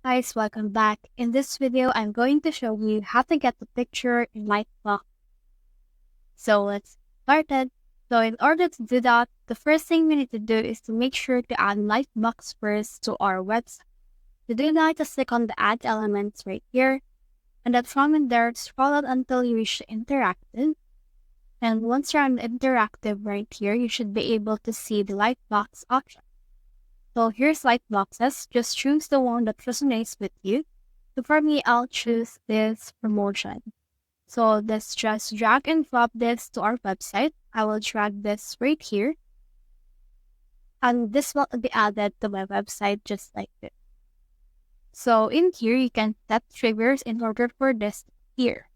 Guys, welcome back. In this video, I'm going to show you how to get the picture in LightBox. So let's start it. So in order to do that, the first thing we need to do is to make sure to add LightBox first to our website. To do that, just click on the add elements right here. And then from in there, scroll out until you reach interactive. And once you're on interactive right here, you should be able to see the LightBox option. So here's light boxes. Just choose the one that resonates with you. So for me, I'll choose this promotion. So let's just drag and drop this to our website. I will drag this right here. And this will be added to my website just like this. So in here, you can set triggers in order for this here.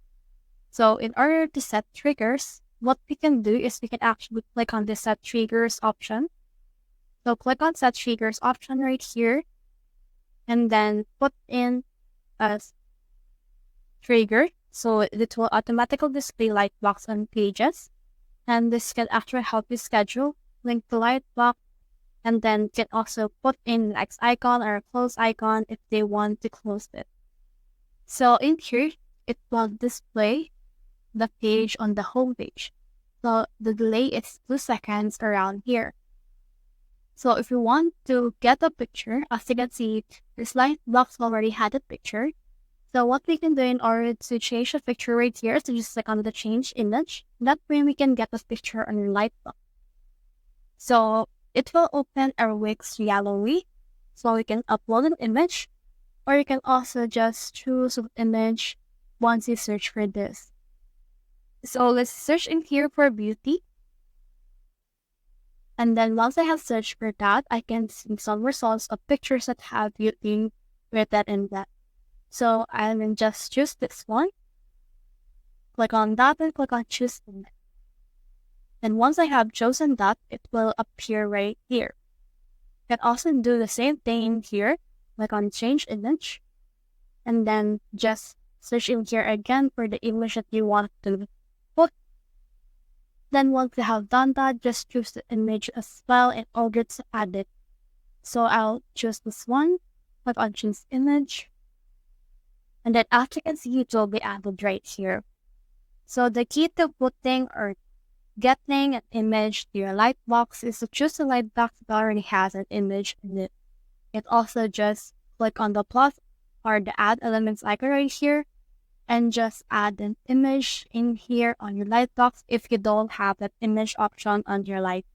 So in order to set triggers, what we can do is we can actually click on the set triggers option. So click on set triggers option right here, and then put in a trigger. So it will automatically display Lightbox on pages. And this can actually help you schedule, link to Lightbox, and then can also put in an X icon or a close icon if they want to close it. So in here, it will display the page on the home page. So the delay is 2 seconds around here. So if you want to get a picture, as you can see, this Lightbox already had a picture. So what we can do in order to change the picture right here is to just click on the change image. That way we can get a picture on your Lightbox. So it will open our Wix gallery. So we can upload an image, or you can also just choose an image once you search for this. So let's search in here for beauty. And then once I have searched for that, I can see some results of pictures that have beauty written in that. So I will just choose this one. Click on that and click on choose image. And once I have chosen that, it will appear right here. You can also do the same thing here. Click on change image. And then just search in here again for the image that you want to put. Then once you have done that, just choose the image as well in order to add it. So I'll choose this one, click on choose image. And then as you can see, it will be added right here. So the key to putting or getting an image to your Lightbox is to choose the Lightbox that already has an image in it. It also just click on the plus or the add elements icon right here, and just add an image in here on your Lightbox if you don't have that image option on your light.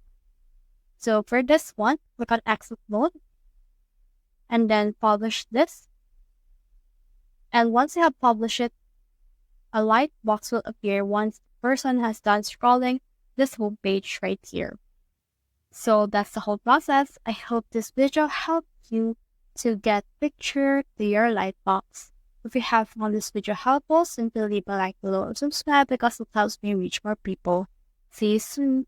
So for this one, click on exit mode and then publish this. And once you have published it, a Lightbox will appear once the person has done scrolling this home page right here. So that's the whole process. I hope this video helped you to get picture to your Lightbox. If you have found this video helpful, simply leave a like below and subscribe because it helps me reach more people. See you soon.